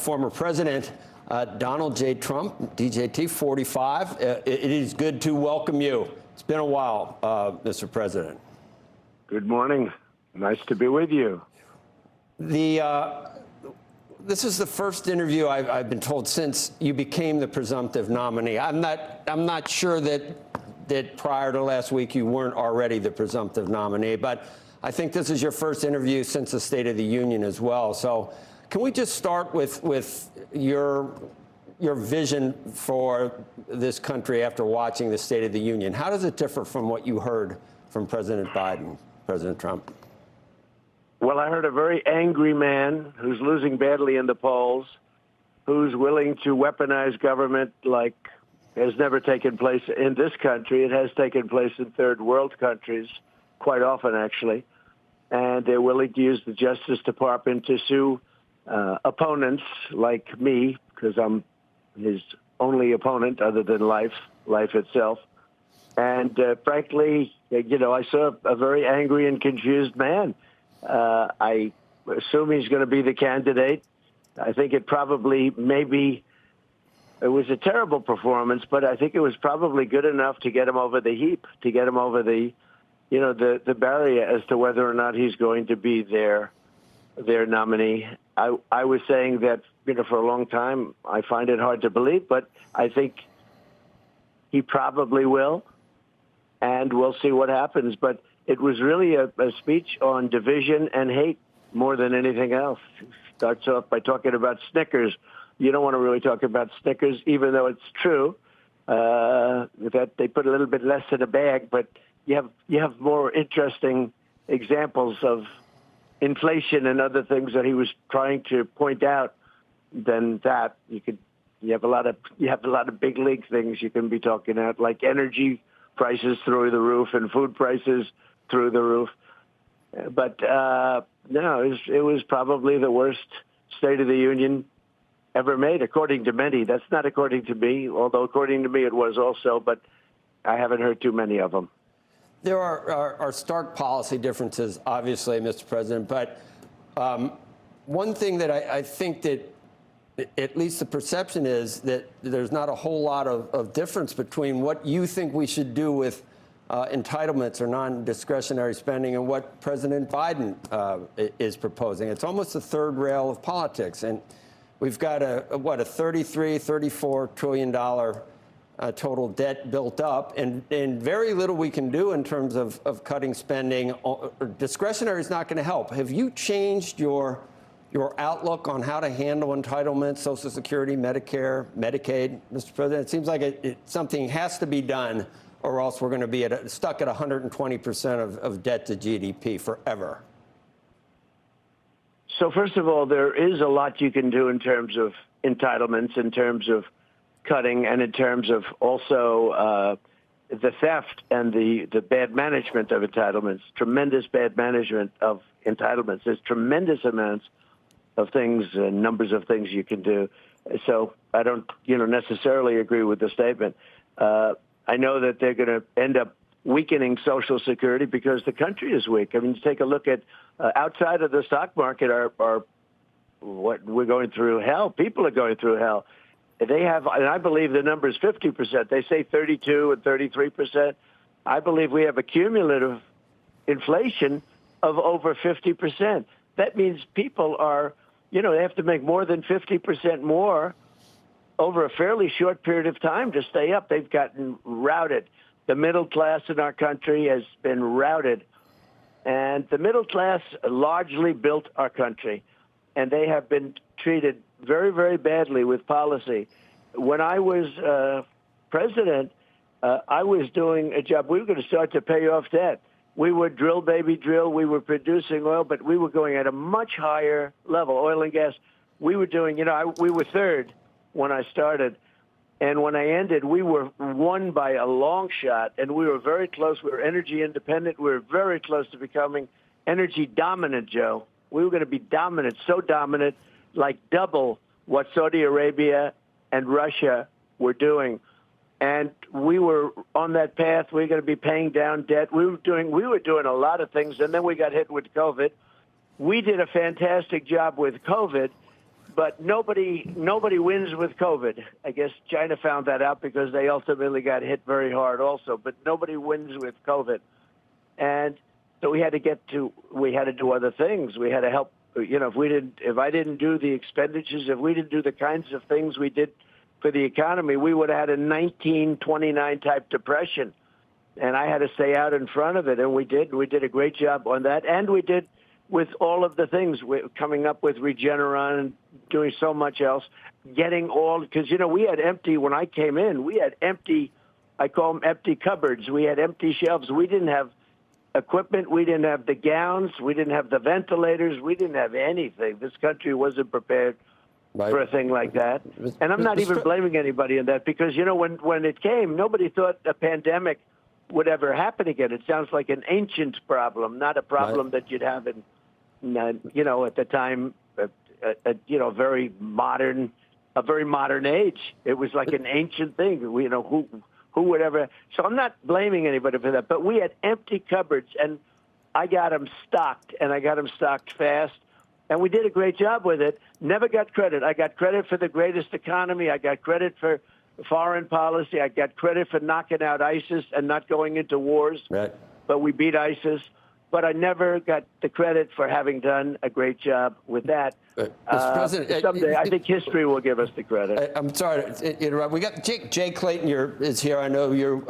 former president, Donald J. Trump, DJT 45. It is good to welcome you. It's been a while, Mr. President. Good morning. Nice to be with you. This is the first interview I've been told since you became the presumptive nominee. I'm not sure that prior to last week you weren't already the presumptive nominee, but I think this is your first interview since the State of the Union as well. So can we just start with your vision for this country after watching the State of the Union? How does it differ from what you heard from President Biden, President Trump? Well, I heard a very angry man who's losing badly in the polls, who's willing to weaponize government like has never taken place in this country. It has taken place in third world countries quite often, actually. And they're willing to use the Justice Department to sue opponents like me, because I'm his only opponent other than life itself. And frankly, I saw a very angry and confused man. I assume he's going to be the candidate. I think it was a terrible performance, but I think it was probably good enough to get him over the heap, to get him over the barrier as to whether or not he's going to be their nominee. I was saying that, for a long time, I find it hard to believe, but I think he probably will, and we'll see what happens. But it was really a speech on division and hate more than anything else. It starts off by talking about Snickers. You don't want to really talk about Snickers, even though it's true that they put a little bit less in a bag, but you have more interesting examples of inflation and other things that he was trying to point out than that. You have a lot of big league things you can be talking about, like energy prices through the roof and food prices through the roof. But no, it was probably the worst State of the Union ever made, according to many. That's not according to me, although according to me it was also, but I haven't heard too many of them. There are stark policy differences, obviously, Mr. President, but one thing that I think that at least the perception is that there's not a whole lot of difference between what you think we should do with entitlements or non-discretionary spending and what President Biden is proposing. It's almost the third rail of politics. And we've got a $34 trillion total debt built up, and very little we can do in terms of cutting spending. Discretionary is not going to help. Have you changed your outlook on how to handle entitlements, Social Security, Medicare, Medicaid, Mr. President? It seems like something has to be done, or else we're going to be stuck at 120% of debt to GDP forever. So first of all, there is a lot you can do in terms of entitlements, in terms of cutting, and in terms of also the theft and the bad management of entitlements, tremendous bad management of entitlements. There's tremendous amounts of things and numbers of things you can do. So I don't, necessarily agree with the statement. I know that they're going to end up weakening Social Security because the country is weak. I mean, you take a look at outside of the stock market, what we're going through hell. People are going through hell. They have, and I believe the number is 50%. They say 32 and 33%. I believe we have a cumulative inflation of over 50%. That means people are, they have to make more than 50% more over a fairly short period of time to stay up. They've gotten routed. The middle class in our country has been routed. And the middle class largely built our country. And they have been treated very, very badly with policy. When I was president, I was doing a job. We were going to start to pay off debt. We would drill, baby, drill. We were producing oil, but we were going at a much higher level, oil and gas. We were doing, we were third when I started. And when I ended, we were one by a long shot, and we were very close. We were energy independent. We were very close to becoming energy dominant, Joe. We were going to be dominant, so dominant, like double what Saudi Arabia and Russia were doing. And we were on that path. We were going to be paying down debt. We were doing a lot of things, and then we got hit with COVID. We did a fantastic job with COVID, but nobody wins with COVID. I guess China found that out because they ultimately got hit very hard also. But nobody wins with COVID, and so we had to do other things. We had to help. If I didn't do the expenditures, if we didn't do the kinds of things we did for the economy, we would have had a 1929 type depression. And I had to stay out in front of it, and we did. We did a great job on that, and we did with all of the things, coming up with Regeneron and doing so much else, getting all, because, we had empty, when I came in, we had empty, I call them empty cupboards. We had empty shelves. We didn't have equipment. We didn't have the gowns. We didn't have the ventilators. We didn't have anything. This country wasn't prepared for a thing like that. And I'm not even blaming anybody on that because, when it came, nobody thought a pandemic would ever happen again. It sounds like an ancient problem, not a problem that you'd have in, at the time, a very modern age. It was like an ancient thing. Who would ever? So I'm not blaming anybody for that. But we had empty cupboards, and I got them stocked, and I got them stocked fast. And we did a great job with it. Never got credit. I got credit for the greatest economy. I got credit for foreign policy. I got credit for knocking out ISIS and not going into wars. Right. But we beat ISIS. But I never got the credit for having done a great job with that. Mr. President, someday, I think history will give us the credit. I'm sorry to interrupt. We got Jay Clayton is here. I know you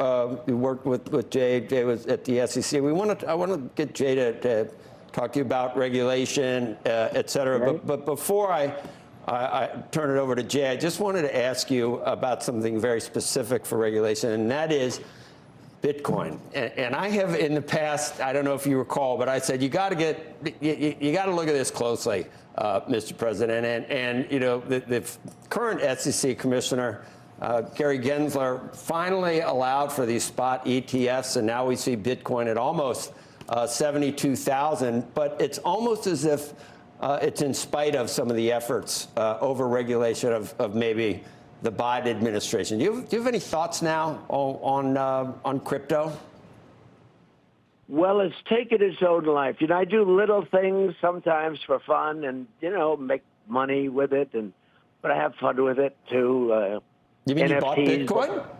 worked with Jay. Jay was at the SEC. I want to get Jay to talk to you about regulation, et cetera. Right. But before I turn it over to Jay, I just wanted to ask you about something very specific for regulation, and that is Bitcoin. And I have in the past, I don't know if you recall, but I said you got to look at this closely, Mr. President. And the current SEC commissioner, Gary Gensler, finally allowed for these spot ETFs, and now we see Bitcoin at almost 72,000. But it's almost as if it's in spite of some of the efforts over regulation of maybe the Biden administration. Do you have any thoughts now on crypto? Well, it's taken its own life. I do little things sometimes for fun and, make money with it, but I have fun with it too. You mean NFTs, you bought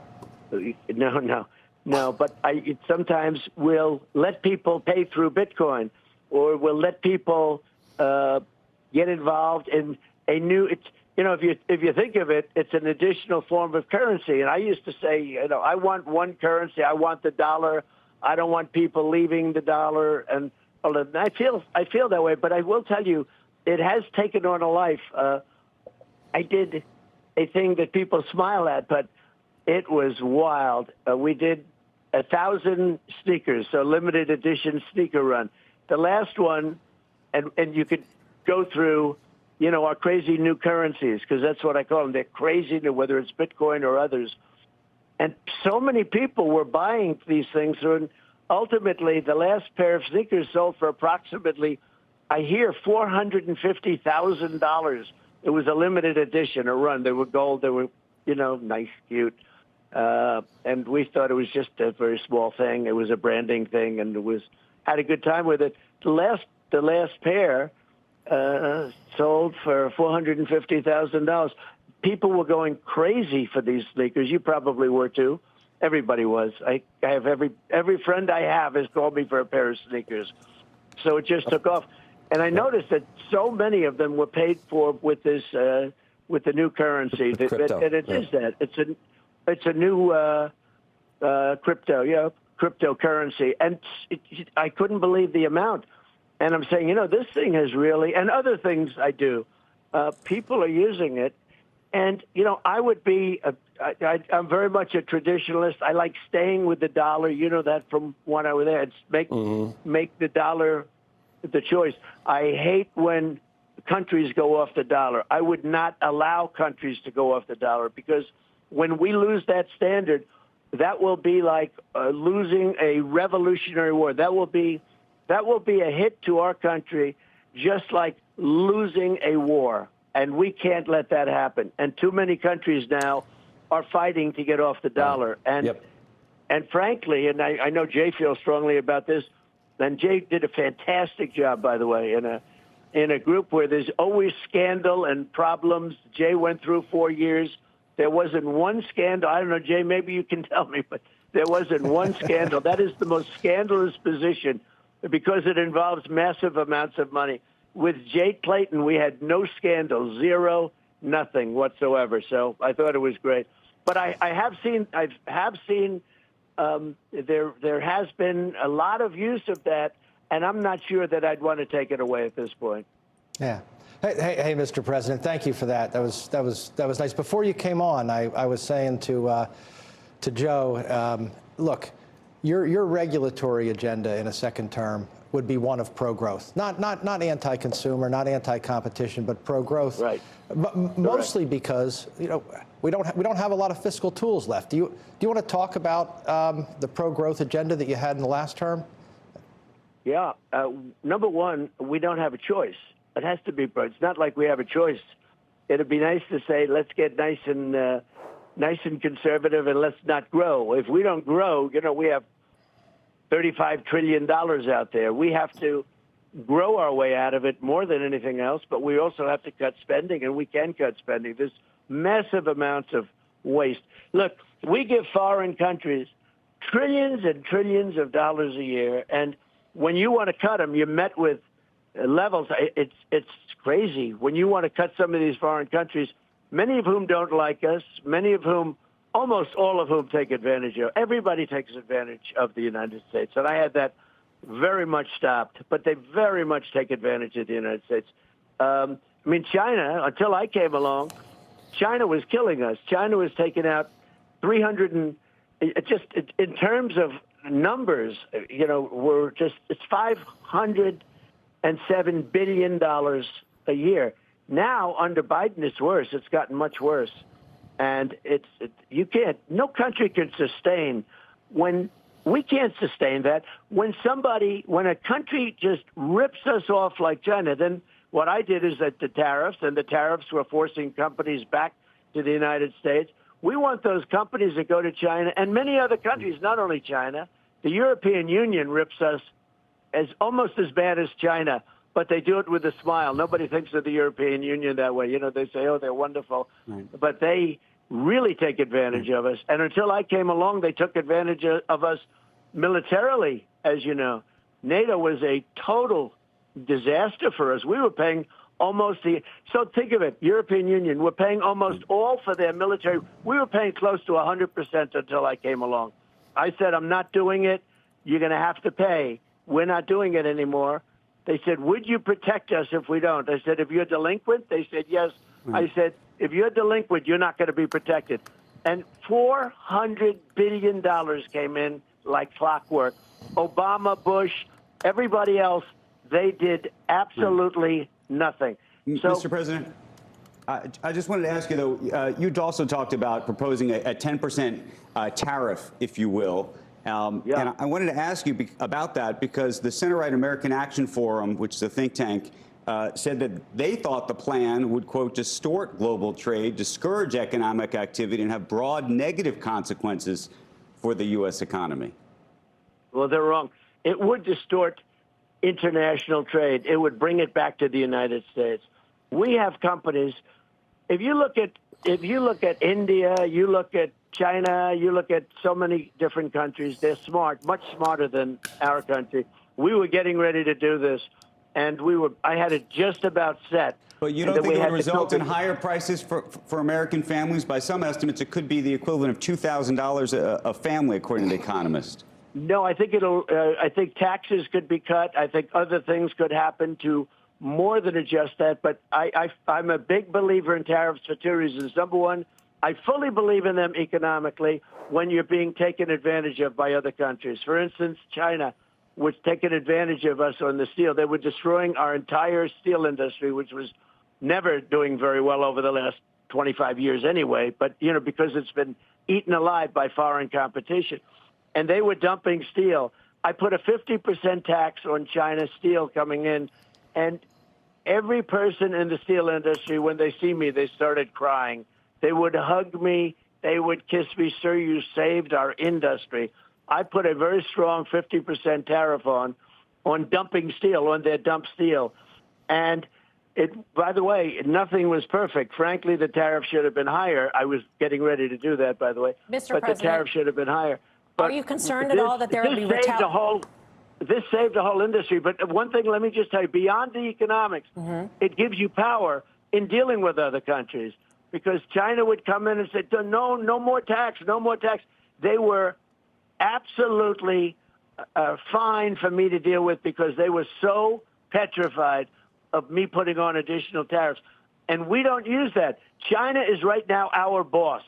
Bitcoin? No, but I sometimes will let people pay through Bitcoin, or will let people get involved in a new, if you think of it, it's an additional form of currency. And I used to say, I want one currency. I want the dollar. I don't want people leaving the dollar. And I feel that way. But I will tell you, it has taken on a life. I did a thing that people smile at, but it was wild. We did 1,000 sneakers, so limited edition sneaker run. The last one, and you could go through our crazy new currencies, because that's what I call them. They're crazy, whether it's Bitcoin or others. And so many people were buying these things. And ultimately, the last pair of sneakers sold for approximately, I hear, $450,000. It was a limited edition, a run. They were gold. They were, nice, cute. And we thought it was just a very small thing. It was a branding thing, and had a good time with it. The last pair sold for $450,000. People were going crazy for these sneakers. You probably were too. Everybody was. I have every friend I have has called me for a pair of sneakers. So it just took off, and I noticed that so many of them were paid for with this with the new currency. And it is that it's a new cryptocurrency, and I couldn't believe the amount. And I'm saying, this thing has really, and other things I do, people are using it. And, I would be, I'm very much a traditionalist. I like staying with the dollar. You know that from when I was there. It's make the dollar the choice. I hate when countries go off the dollar. I would not allow countries to go off the dollar, because when we lose that standard, that will be like losing a revolutionary war. That will be a hit to our country, just like losing a war. And we can't let that happen. And too many countries now are fighting to get off the dollar. And frankly, and I know Jay feels strongly about this, and Jay did a fantastic job, by the way, in a group where there's always scandal and problems. Jay went through 4 years. There wasn't one scandal. I don't know, Jay, maybe you can tell me, but there wasn't one scandal. That is the most scandalous position because it involves massive amounts of money. With Jay Clayton, we had no scandal, zero, nothing whatsoever. So I thought it was great. But I have seen there has been a lot of use of that, and I'm not sure that I'd want to take it away at this point. Yeah. Hey, Mr. President, thank you for that. That was nice. Before you came on, I was saying to Joe, look, your regulatory agenda in a second term would be one of pro-growth, not anti-consumer, not anti-competition, but pro-growth. Right. But mostly because we don't have a lot of fiscal tools left. Do you want to talk about the pro-growth agenda that you had in the last term? Yeah. Number one, we don't have a choice. It has to be pro. It's not like we have a choice. It'd be nice to say, let's get nice and conservative and let's not grow. If we don't grow, we have $35 trillion out there. We have to grow our way out of it more than anything else, but we also have to cut spending, and we can cut spending. There's massive amounts of waste. Look, we give foreign countries trillions and trillions of dollars a year, and when you want to cut them, you're met with levels. It's crazy. When you want to cut some of these foreign countries, many of whom don't like us, many of whom, almost all of whom take advantage of. Everybody takes advantage of the United States, and I had that very much stopped, but they very much take advantage of the United States. China, until I came along, China was killing us. China was taking out 300 and just in terms of numbers, it's $507 billion a year. Now under Biden, it's worse. It's gotten much worse, and no country can sustain we can't sustain that. When a country just rips us off like China, then what I did is that the tariffs were forcing companies back to the United States. We want those companies that go to China and many other countries, not only China. The European Union rips us almost as bad as China, but they do it with a smile. Nobody thinks of the European Union that way. They say, oh, they're wonderful. Right. But they really take advantage of us. And until I came along, they took advantage of us militarily, as you know. NATO was a total disaster for us. We were paying so think of it, European Union, we're paying almost all for their military. We were paying close to 100% until I came along. I said, I'm not doing it. You're going to have to pay. We're not doing it anymore. They said, would you protect us if we don't? I said, if you're delinquent? They said, yes. I said, if you're delinquent, you're not going to be protected. And $400 billion came in like clockwork. Obama, Bush, everybody else, they did absolutely nothing. So, Mr. President, I just wanted to ask you, though, you'd also talked about proposing a 10% tariff, if you will. And I wanted to ask you about that because the Center-Right American Action Forum, which is a think tank, said that they thought the plan would, quote, distort global trade, discourage economic activity, and have broad negative consequences for the U.S. economy. Well, they're wrong. It would distort international trade. It would bring it back to the United States. We have companies. If you look at India, you look at China, you look at so many different countries, they're smart, much smarter than our country. We were getting ready to do this, and I had it just about set. But you don't think it would result in higher prices for American families? By some estimates, it could be the equivalent of $2,000 a family, according to The Economist. No, I think I think taxes could be cut. I think other things could happen to more than adjust that. But I'm a big believer in tariffs for two reasons. Number one, I fully believe in them economically when you're being taken advantage of by other countries. For instance, China was taking advantage of us on the steel. They were destroying our entire steel industry, which was never doing very well over the last 25 years anyway. But, because it's been eaten alive by foreign competition. And they were dumping steel. I put a 50% tax on China steel coming in, and every person in the steel industry, when they see me, they started crying. They would hug me. They would kiss me. Sir, you saved our industry. I put a very strong 50% tariff on dumping steel, on their dump steel. And by the way, nothing was perfect. Frankly, the tariff should have been higher. I was getting ready to do that, by the way. Mr. But President, the tariff should have been higher. But are you concerned at all that there would be this saved the whole industry. But one thing, let me just tell you, beyond the economics, it gives you power in dealing with other countries, because China would come in and say, no more tax, no more tax. They were absolutely fine for me to deal with because they were so petrified of me putting on additional tariffs. And we don't use that. China is right now our boss.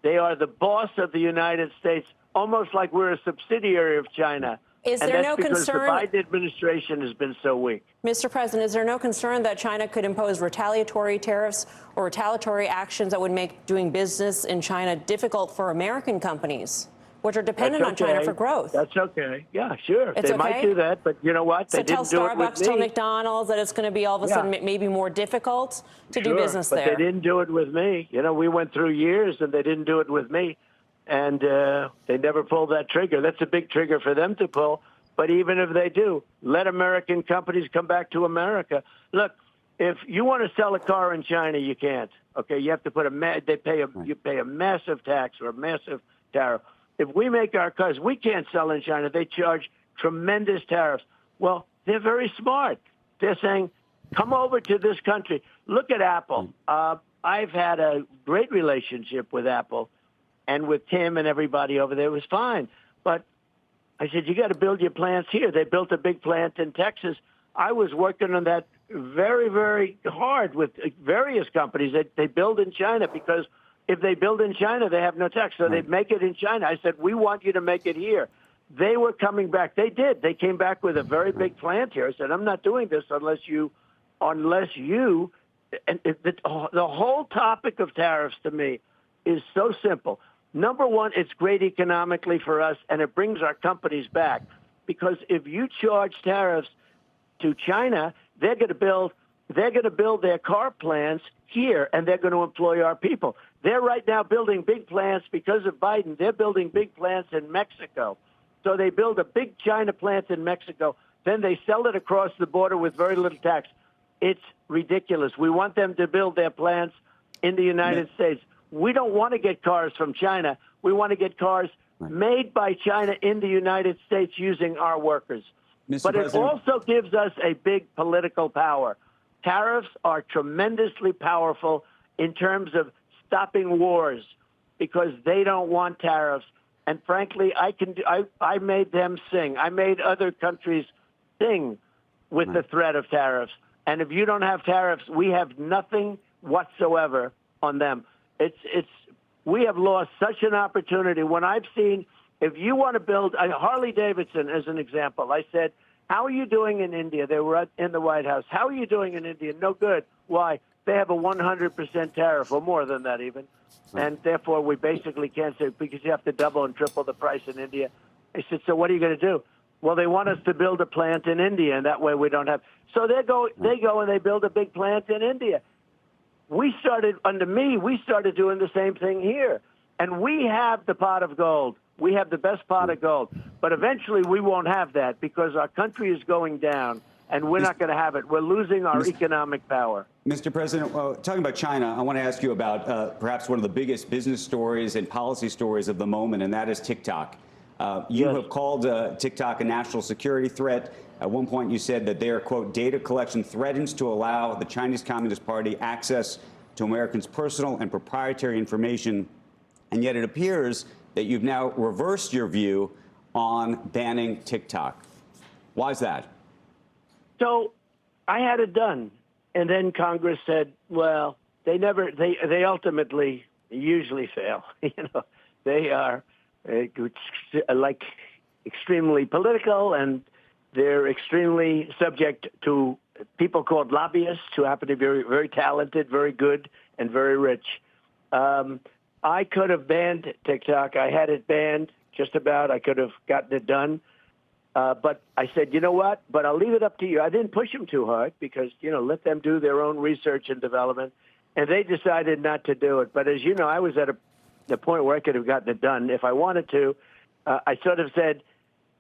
They are the boss of the United States, almost like we're a subsidiary of China. Is and there that's no because concern, the Biden administration has been so weak? Mr. President, is there no concern that China could impose retaliatory tariffs or retaliatory actions that would make doing business in China difficult for American companies, which are dependent on China for growth? That's okay. Yeah, sure. It's they might do that, but you know what? So They tell didn't do it with Starbucks, tell me. McDonald's that it's going to be all of a sudden maybe more difficult to do business but there. They didn't do it with me. You know, we went through years and they didn't do it with me. And they never pulled that trigger. That's a big trigger for them to pull. But even if they do, let American companies come back to America. Look, if you want to sell a car in China, you can't. Okay, you have to put you pay a massive tax or a massive tariff. If we make our cars, we can't sell in China. They charge tremendous tariffs. Well, they're very smart. They're saying, come over to this country. Look at Apple. I've had a great relationship with Apple and with Tim and everybody over there. It was fine. But I said, you got to build your plants here. They built a big plant in Texas. I was working on that very, very hard with various companies that they build in China, because if they build in China, they have no tax. So they make it in China. I said, we want you to make it here. They were coming back. They did. They came back with a very big plant here. I said, I'm not doing this unless you, and the whole topic of tariffs to me is so simple. Number one, it's great economically for us, and it brings our companies back. Because if you charge tariffs to China, they're going to build their car plants here, and they're going to employ our people. They're right now building big plants because of Biden. They're building big plants in Mexico. So they build a big China plant in Mexico. Then they sell it across the border with very little tax. It's ridiculous. We want them to build their plants in the United States. We don't want to get cars from China. We want to get cars made by China in the United States using our workers. But it also gives us a big political power. Tariffs are tremendously powerful in terms of stopping wars, because they don't want tariffs. And frankly, I made them sing. I made other countries sing with the threat of tariffs. And if you don't have tariffs, we have nothing whatsoever on them. We have lost such an opportunity. When I've seen, if you want to build Harley Davidson as an example, I said, how are you doing in India? They were in the White House. How are you doing in India? No good. Why? They have a 100% tariff, or more than that even. And therefore, we basically can't say, because you have to double and triple the price in India. I said, so what are you going to do? Well, they want us to build a plant in India, and that way we don't have. So they go and they build a big plant in India. Under me, we started doing the same thing here. And we have the pot of gold. We have the best pot of gold. But eventually we won't have that, because our country is going down, and we're not going to have it. We're losing our economic power. Mr. President, talking about China, I want to ask you about perhaps one of the biggest business stories and policy stories of the moment, and that is TikTok. You have called TikTok a national security threat. At one point, you said that their, quote, data collection threatens to allow the Chinese Communist Party access to Americans' personal and proprietary information. And yet it appears that you've now reversed your view on banning TikTok. Why is that? So I had it done. And then Congress said, well, they ultimately usually fail. They are like extremely political, and they're extremely subject to people called lobbyists who happen to be very, very talented, very good, and very rich. I could have banned TikTok. I had it banned just about. I could have gotten it done. But I said, you know what? But I'll leave it up to you. I didn't push them too hard, because, let them do their own research and development. And they decided not to do it. But as you know, I was at the point where I could have gotten it done if I wanted to. I sort of said,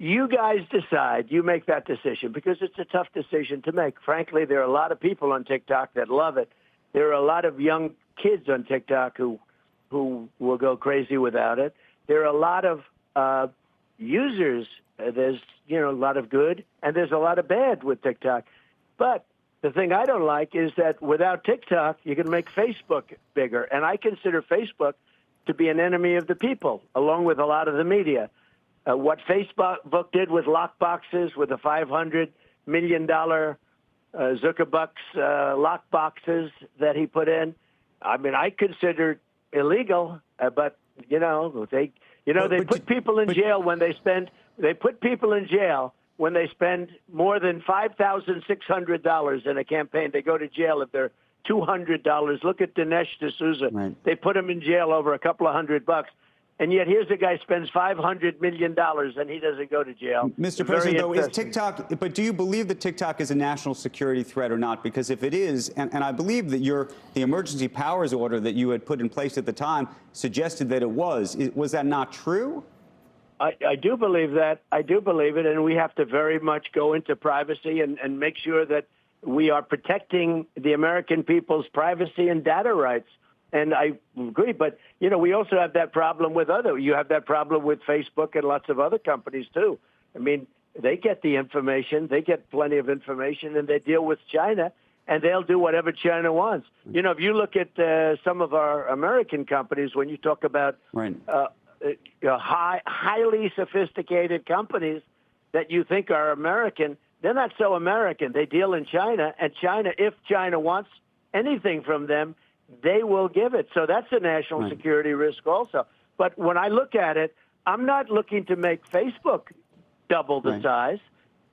you guys decide, you make that decision, because it's a tough decision to make. Frankly, there are a lot of people on TikTok that love it. There are a lot of young kids on TikTok who will go crazy without it. There are a lot of users. There's a lot of good and there's a lot of bad with TikTok. But the thing I don't like is that without TikTok, you can make Facebook bigger. And I consider Facebook to be an enemy of the people, along with a lot of the media. What Facebook did with lockboxes, with the $500 million Zuckerbucks lockboxes that he put in, I mean, I consider illegal, but they put people in jail when they spend. They put people in jail when they spend more than $5,600 in a campaign. They go to jail if they're $200. Look at Dinesh D'Souza. Right. They put him in jail over a couple of $100. And yet here's a guy spends $500 million and he doesn't go to jail. Mr. President, though, is TikTok, but do you believe that TikTok is a national security threat or not? Because if it is, and I believe that the emergency powers order that you had put in place at the time suggested that it was that not true? I do believe that. I do believe it. And we have to very much go into privacy and make sure that we are protecting the American people's privacy and data rights. And I agree. But, we also have that problem with you have that problem with Facebook and lots of other companies, too. I mean, they get the information. They get plenty of information, and they deal with China, and they'll do whatever China wants. If you look at some of our American companies, when you talk about Right. Highly sophisticated companies that you think are American, they're not so American. They deal in China, and if China wants anything from them, they will give it. So that's a national security risk also. But when I look at it, I'm not looking to make Facebook double the size.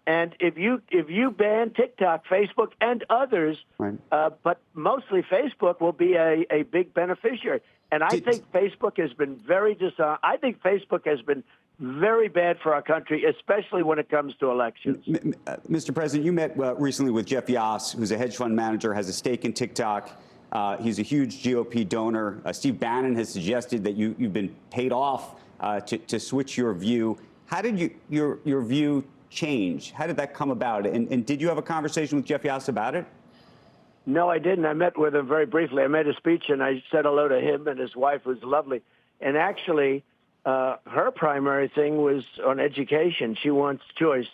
And if you ban TikTok, Facebook, and others, but mostly Facebook will be a big beneficiary. And I think Facebook has been very dishonest. I think Facebook has been very bad for our country, especially when it comes to elections. Mr. President, you met recently with Jeff Yass, who's a hedge fund manager, has a stake in TikTok. He's a huge GOP donor. Steve Bannon has suggested that you've been paid off to switch your view. How did your view change? How did that come about? And did you have a conversation with Jeff Yass about it? No, I didn't. I met with him very briefly. I made a speech, and I said hello to him and his wife, who's lovely. And actually, her primary thing was on education. She wants choice,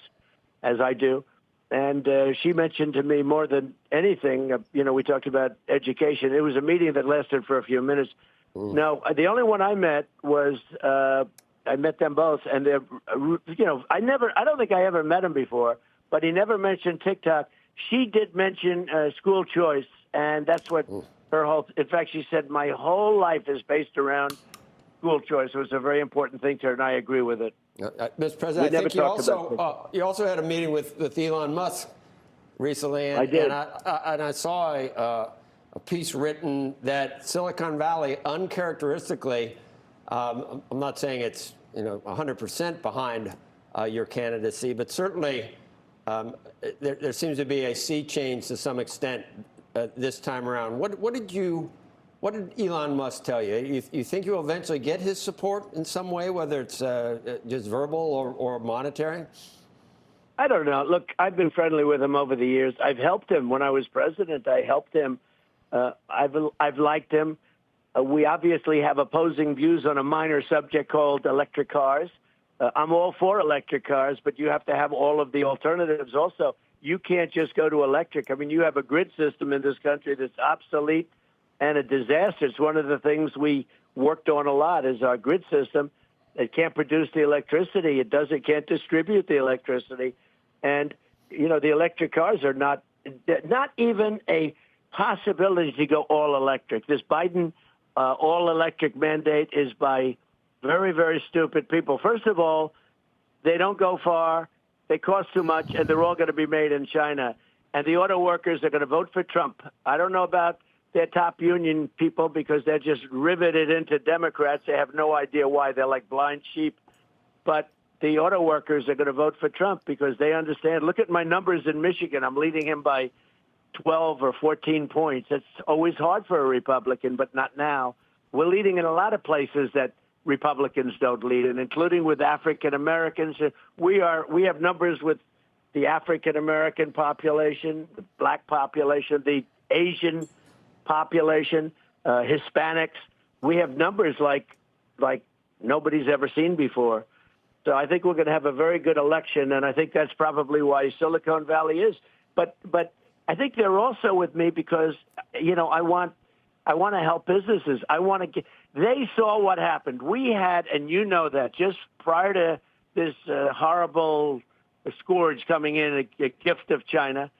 as I do. And she mentioned to me more than anything, we talked about education. It was a meeting that lasted for a few minutes. No, the only one I met was I met them both, and they're, I don't think I ever met him before, but he never mentioned TikTok. She did mention school choice, and that's what her whole. In fact, she said my whole life is based around school choice. It was a very important thing to her, and I agree with it. Mr. President, I think you also had a meeting with Elon Musk recently, and I did. And I saw a piece written that Silicon Valley, uncharacteristically, I'm not saying it's 100% behind your candidacy, but certainly there seems to be a sea change to some extent this time around. What did Elon Musk tell you? You think you'll eventually get his support in some way, whether it's just verbal or monetary? I don't know. Look, I've been friendly with him over the years. I've helped him when I was president. I helped him. I've liked him. We obviously have opposing views on a minor subject called electric cars. I'm all for electric cars, but you have to have all of the alternatives also. You can't just go to electric. I mean, you have a grid system in this country that's obsolete and a disaster. It's one of the things we worked on a lot is our grid system. It can't produce the electricity. It can't distribute the electricity. And, the electric cars are not even a possibility to go all electric. This Biden all electric mandate is by very, very stupid people. First of all, they don't go far. They cost too much, and they're all going to be made in China. And the auto workers are going to vote for Trump. I don't know about their top union people because they're just riveted into Democrats. They have no idea why. They're like blind sheep. But the auto workers are going to vote for Trump because they understand. Look at my numbers in Michigan. I'm leading him by 12 or 14 points. It's always hard for a Republican, but not now. We're leading in a lot of places that Republicans don't lead, and including with African Americans. We have numbers with the African American population, the black population, the Asian population, Hispanics. We have numbers like nobody's ever seen before. So I think we're going to have a very good election, and I think that's probably why Silicon Valley is. But I think they're also with me because, I want to help businesses. They saw what happened. We had, and you know that, just prior to this horrible scourge coming in, a gift of China,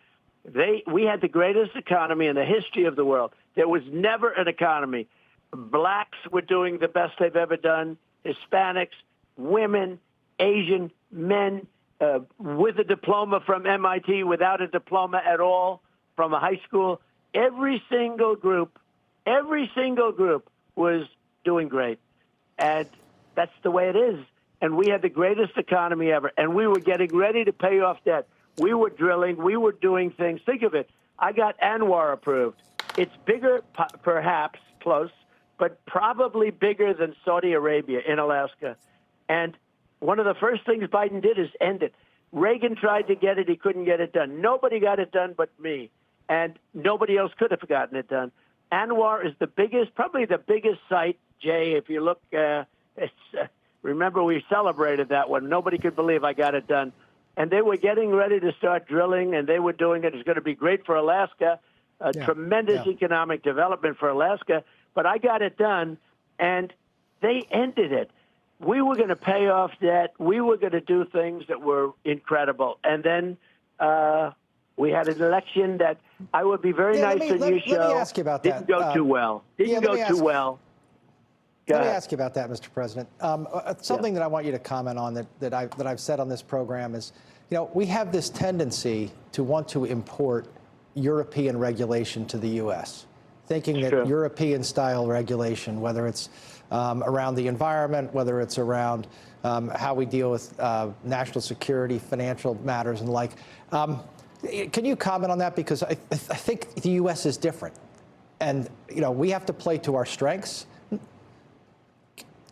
we had the greatest economy in the history of the world. There was never an economy. Blacks were doing the best they've ever done. Hispanics, women, Asian, men, with a diploma from MIT, without a diploma at all from a high school. Every single group was doing great. And that's the way it is. And we had the greatest economy ever. And we were getting ready to pay off debt. We were drilling. We were doing things. Think of it. I got Anwar approved. It's bigger, perhaps, close, but probably bigger than Saudi Arabia in Alaska. And one of the first things Biden did is end it. Reagan tried to get it. He couldn't get it done. Nobody got it done but me. And nobody else could have gotten it done. Anwar is the biggest, probably the biggest site, Jay, if you look, remember we celebrated that one. Nobody could believe I got it done. And they were getting ready to start drilling, and they were doing it. It's going to be great for Alaska, tremendous economic development for Alaska. But I got it done, and they ended it. We were going to pay off debt. We were going to do things that were incredible. And then we had an election that I would be very nice on your show. Let me ask you about that. Didn't go too well. Didn't go too well. Let me ask you about that, Mr. President. Something that I want you to comment on that I've said on this program is, we have this tendency to want to import European regulation to the U.S., thinking that European-style regulation, whether it's around the environment, whether it's around how we deal with national security, financial matters, and the like. Can you comment on that? Because I think the U.S. is different, and we have to play to our strengths.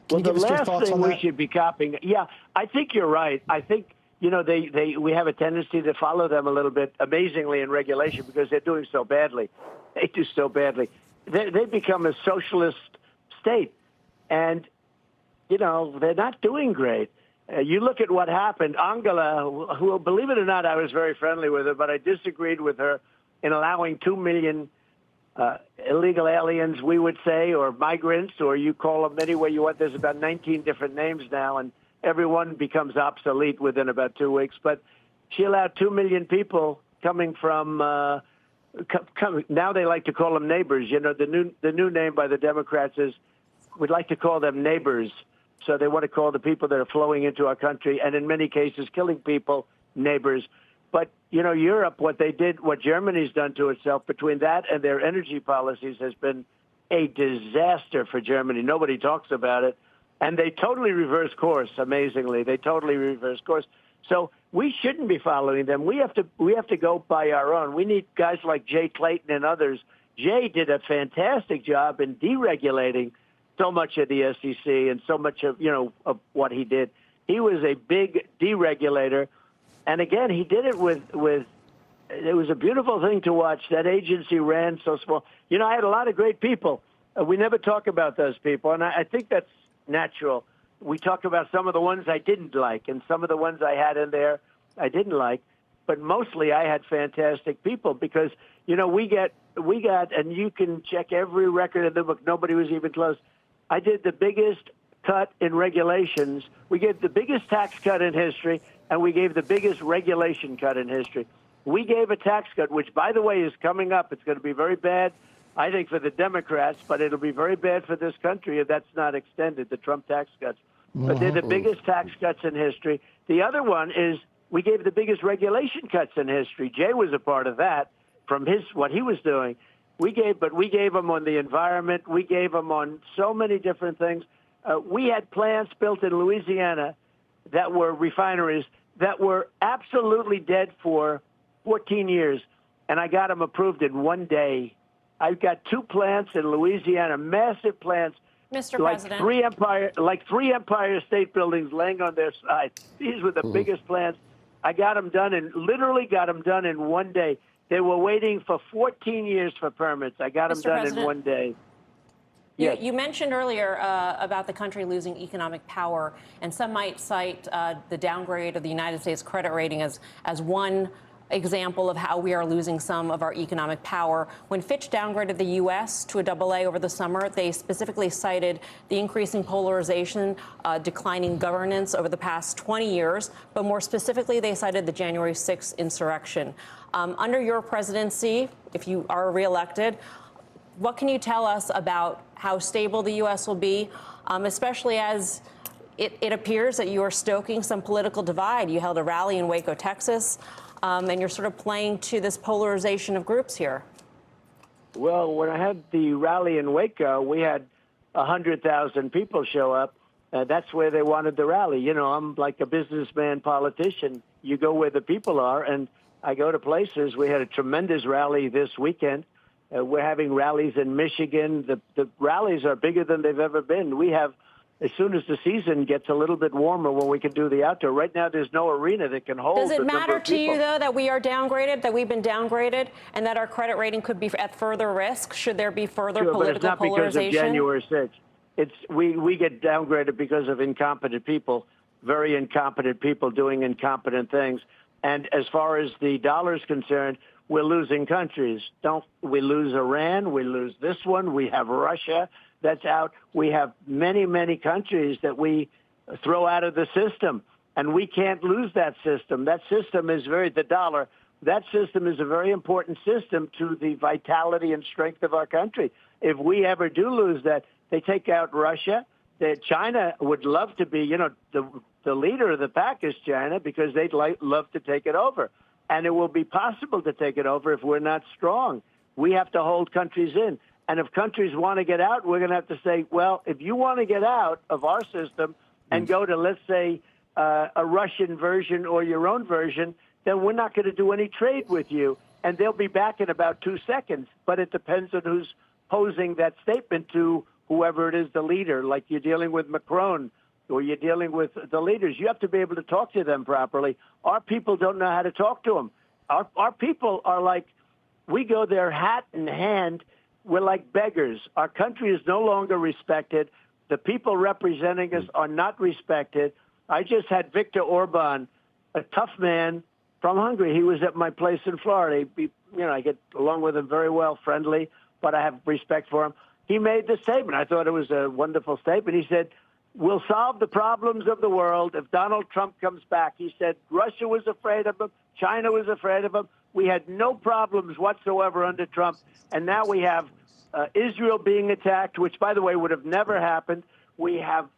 Can you give us your thoughts on that? We should be copying. Yeah, I think you're right. I think we have a tendency to follow them a little bit, amazingly, in regulation because they're doing so badly. They do so badly. They become a socialist state, and they're not doing great. You look at what happened. Angela, who, believe it or not, I was very friendly with her, but I disagreed with her in allowing 2 million illegal aliens, we would say, or migrants, or you call them any way you want. There's about 19 different names now, and everyone becomes obsolete within about 2 weeks. But she allowed 2 million people coming from now they like to call them neighbors. The new name by the Democrats is we'd like to call them neighbors. So they want to call the people that are flowing into our country, and in many cases killing people, neighbors. But, Europe, what Germany's done to itself, between that and their energy policies, has been a disaster for Germany. Nobody talks about it. And they totally reverse course, amazingly. They totally reverse course. So we shouldn't be following them. We have to go by our own. We need guys like Jay Clayton and others. Jay did a fantastic job in deregulating so much of the SEC and so much of what he did. He was a big deregulator, and again, he did it with. It was a beautiful thing to watch. That agency ran so small. I had a lot of great people. We never talk about those people, and I think that's natural. We talk about some of the ones I didn't like, and some of the ones I had in there I didn't like, but mostly I had fantastic people because we got, and you can check every record in the book. Nobody was even close. I did the biggest cut in regulations. We gave the biggest tax cut in history, and we gave the biggest regulation cut in history. We gave a tax cut, which, by the way, is coming up. It's going to be very bad, I think, for the Democrats, but it'll be very bad for this country if that's not extended, the Trump tax cuts. But they're the biggest tax cuts in history. The other one is we gave the biggest regulation cuts in history. Jay was a part of that from what he was doing. We gave them on the environment. We gave them on so many different things. We had plants built in Louisiana that were refineries that were absolutely dead for 14 years, and I got them approved in one day. I've got 2 plants in Louisiana, massive plants. Mr. like President. three Empire State Buildings laying on their side. These were the biggest plans. I got them done literally got them done in one day. They were waiting for 14 years for permits. I got them Mr. done President, in one day. Yes. You mentioned earlier about the country losing economic power, and some might cite the downgrade of the United States credit rating as one example of how we are losing some of our economic power. When Fitch downgraded the U.S. to a AA over the summer, they specifically cited the increasing polarization, declining governance over the past 20 years, but more specifically, they cited the January 6th insurrection. Under your presidency, if you are reelected, what can you tell us about how stable the U.S. will be, especially as it appears that you are stoking some political divide? You held a rally in Waco, Texas, and you're sort of playing to this polarization of groups here. Well, when I had the rally in Waco, we had 100,000 people show up. That's where they wanted the rally. You know, I'm like a businessman politician. You go where the people are, and I go to places. We had a tremendous rally this weekend. We're having rallies in Michigan. The rallies are bigger than they've ever been. We have, as soon as the season gets a little bit warmer, when we can do the outdoor. Right now, there's no arena that can hold. Does it matter to you, people. though, that we are downgraded, that we've been downgraded, and that our credit rating could be at further risk? Should there be further political but it's not polarization? Because of January 6th. We get downgraded because of incompetent people, very incompetent people doing incompetent things. And as far as the dollar is concerned, we're losing countries. We lose Iran, we lose this one, we have Russia that's out. We have many, many countries that we throw out of the system, and we can't lose that system. That system is the dollar. That system is a very important system to the vitality and strength of our country. If we ever do lose that, they take out Russia. China would love to be, the leader of the pack is China, because they'd love to take it over. And it will be possible to take it over if we're not strong. We have to hold countries in. And if countries want to get out, we're going to have to say, well, if you want to get out of our system and go to, let's say, a Russian version or your own version, then we're not going to do any trade with you. And they'll be back in about 2 seconds. But it depends on who's posing that statement to whoever it is, the leader, like you're dealing with Macron or you're dealing with the leaders. You have to be able to talk to them properly. Our people don't know how to talk to them. Our people are like, we go there hat in hand. We're like beggars. Our country is no longer respected. The people representing us are not respected. I just had Viktor Orban, a tough man from Hungary. He was at my place in Florida. I get along with him very well, friendly, but I have respect for him. He made the statement. I thought it was a wonderful statement. He said, we'll solve the problems of the world if Donald Trump comes back. He said Russia was afraid of him. China was afraid of him. We had no problems whatsoever under Trump. And now we have Israel being attacked, which, by the way, would have never happened. We have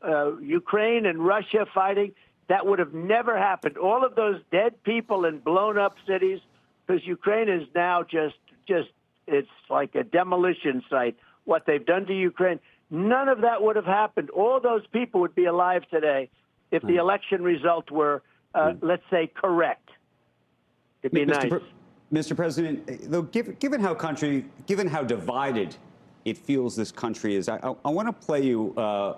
Ukraine and Russia fighting. That would have never happened. All of those dead people in blown up cities, because Ukraine is now just it's like a demolition site. What they've done to Ukraine, none of that would have happened. All those people would be alive today if the election result were, let's say, correct. It'd be nice. Mr. President, though, given how divided it feels this country is, I want to play you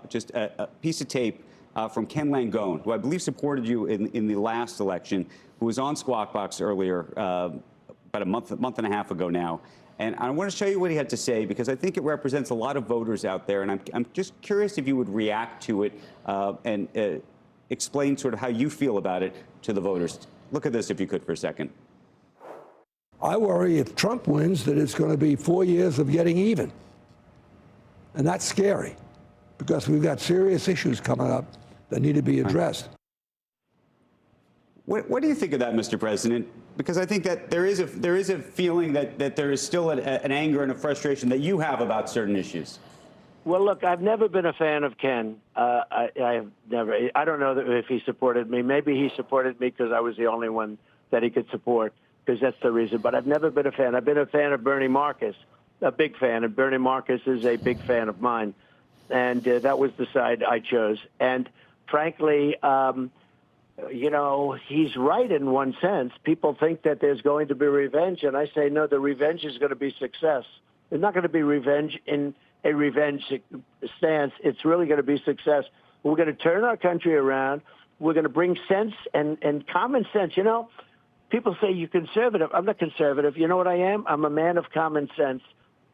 just a piece of tape from Ken Langone, who I believe supported you in the last election, who was on Squawk Box earlier, about a month and a half ago now. And I want to show you what he had to say, because I think it represents a lot of voters out there. And I'm just curious if you would react to it and explain sort of how you feel about it to the voters. Look at this, if you could, for a second. I worry if Trump wins that it's going to be 4 years of getting even. And that's scary, because we've got serious issues coming up that need to be addressed. What do you think of that, Mr. President? Because I think that there is a feeling that there is still an anger and a frustration that you have about certain issues. Well, look, I've never been a fan of Ken. I've never. I don't know if he supported me. Maybe he supported me because I was the only one that he could support, because that's the reason. But I've never been a fan. I've been a fan of Bernie Marcus, a big fan. And Bernie Marcus is a big fan of mine. And that was the side I chose. And frankly, he's right in one sense. People think that there's going to be revenge, and I say, no, the revenge is going to be success. There's not going to be revenge in a revenge stance. It's really going to be success. We're going to turn our country around. We're going to bring sense and common sense. You know, people say you're conservative. I'm not conservative. You know what I am? I'm a man of common sense.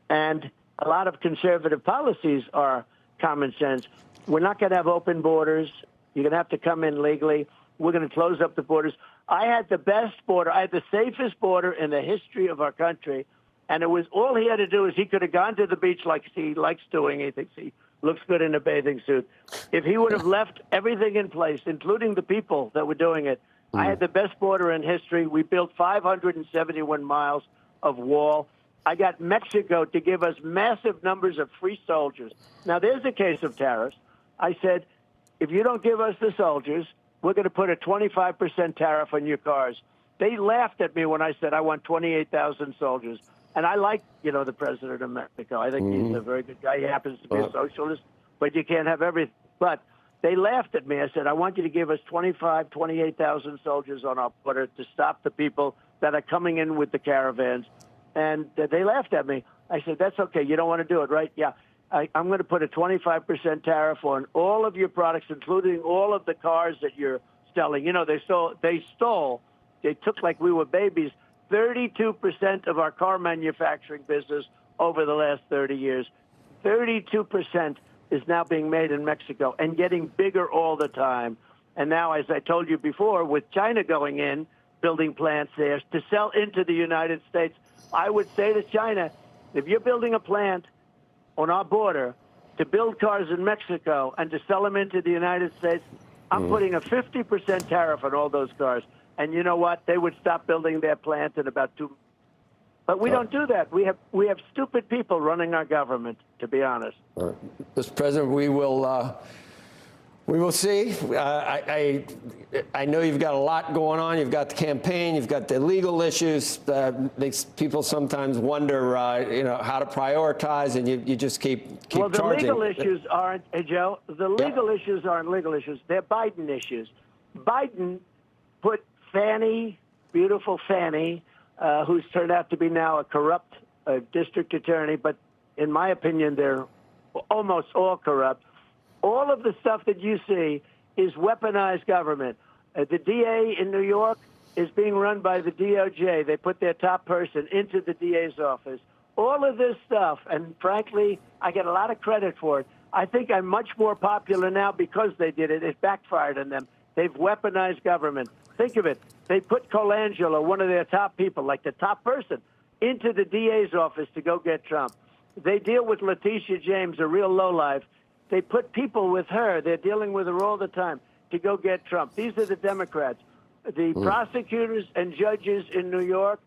And a lot of conservative policies are common sense. We're not going to have open borders. You're going to have to come in legally. We're going to close up the borders. I had the best border. I had the safest border in the history of our country. And it was all he had to do is he could have gone to the beach like he likes doing. He thinks he looks good in a bathing suit. If he would have left everything in place, including the people that were doing it, I had the best border in history. We built 571 miles of wall. I got Mexico to give us massive numbers of free soldiers. Now, there's a case of tariffs. I said, if you don't give us the soldiers, we're going to put a 25% tariff on your cars. They laughed at me when I said I want 28,000 soldiers. And I like, the president of Mexico. I think he's a very good guy. He happens to be a socialist, but you can't have everything. But they laughed at me. I said, I want you to give us 28,000 soldiers on our border to stop the people that are coming in with the caravans. And they laughed at me. I said, that's okay. You don't want to do it, right? Yeah. I'm going to put a 25% tariff on all of your products, including all of the cars that you're selling. They took like we were babies, 32% of our car manufacturing business over the last 30 years. 32% is now being made in Mexico and getting bigger all the time. And now, as I told you before, with China going in, building plants there to sell into the United States, I would say to China, if you're building a plant on our border to build cars in Mexico and to sell them into the United States, I'm putting a 50% tariff on all those cars. And you know what? They would stop building their plant in about 2 months. But we don't do that. We have stupid people running our government, to be honest. Mr. President, we will see. I know you've got a lot going on. You've got the campaign. You've got the legal issues. People sometimes wonder, how to prioritize, and you just keep well, the charging. legal issues aren't, Joe. The legal issues aren't legal issues. They're Biden issues. Biden put Fannie, beautiful Fannie, who's turned out to be now a corrupt district attorney, but in my opinion, they're almost all corrupt. All of the stuff that you see is weaponized government. The DA in New York is being run by the DOJ. They put their top person into the DA's office. All of this stuff, and frankly, I get a lot of credit for it. I think I'm much more popular now because they did it. It backfired on them. They've weaponized government. Think of it. They put Colangelo, one of their top people, like the top person, into the DA's office to go get Trump. They deal with Letitia James, a real lowlife. They put people with her. They're dealing with her all the time to go get Trump. These are the Democrats. The prosecutors and judges in New York,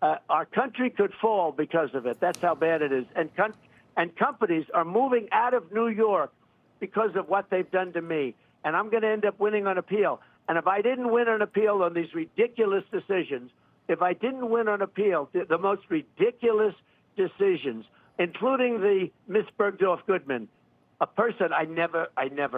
our country could fall because of it. That's how bad it is. And companies are moving out of New York because of what they've done to me. And I'm going to end up winning on appeal. And if I didn't win on appeal on these ridiculous decisions, if I didn't win on appeal, the most ridiculous decisions, including the Miss Bergdorf Goodman, a person I never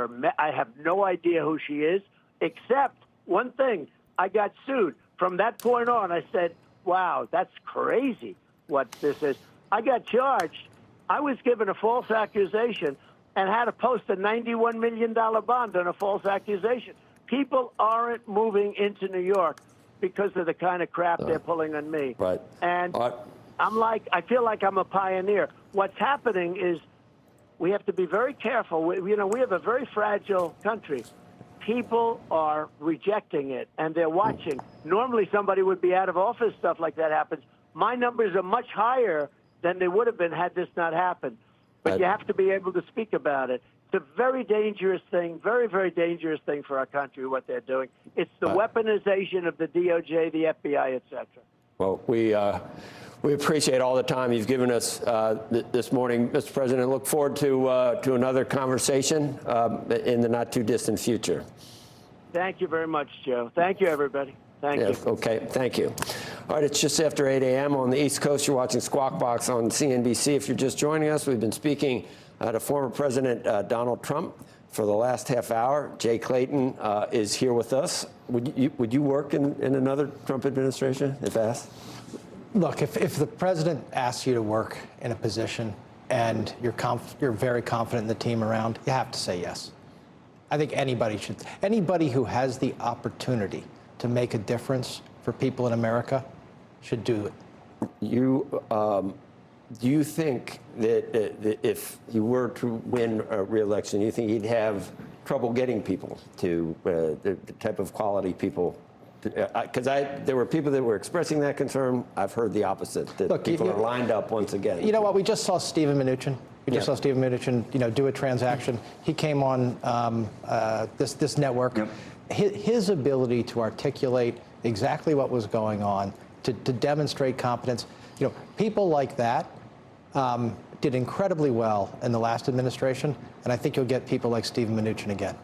met. I have no idea who she is, except one thing. I got sued. From that point on, I said, wow, that's crazy what this is. I got charged. I was given a false accusation and had to post a $91 million bond on a false accusation. People aren't moving into New York because of the kind of crap they're pulling on me. Right. And I feel like I'm a pioneer. What's happening is we have to be very careful. We have a very fragile country. People are rejecting it, and they're watching. Normally, somebody would be out of office, stuff like that happens. My numbers are much higher than they would have been had this not happened. But you have to be able to speak about it. It's a very dangerous thing, very, very dangerous thing for our country, what they're doing. It's the weaponization of the DOJ, the FBI, et cetera. Well, we appreciate all the time you've given us this morning, Mr. President. Look forward to another conversation in the not-too-distant future. Thank you very much, Joe. Thank you, everybody. Thank you. Okay, thank you. All right, it's just after 8 a.m. on the East Coast. You're watching Squawk Box on CNBC. If you're just joining us, we've been speaking to former President Donald Trump for the last half hour. Jay Clayton is here with us. Would you work in another Trump administration, if asked? Look, if the president asks you to work in a position, and you're very confident in the team around, you have to say yes. I think anybody should. Anybody who has the opportunity to make a difference for people in America should do it. Do you think that if he were to win a re-election, you think he'd have trouble getting people to the type of quality people? Because there were people that were expressing that concern. I've heard the opposite, that Look, people are lined up once again. You know what? We just saw Steven Mnuchin. We just saw Steven Mnuchin, do a transaction. He came on this network. Yep. His ability to articulate exactly what was going on, to demonstrate competence, people like that did incredibly well in the last administration, and I think you'll get people like Steven Mnuchin again.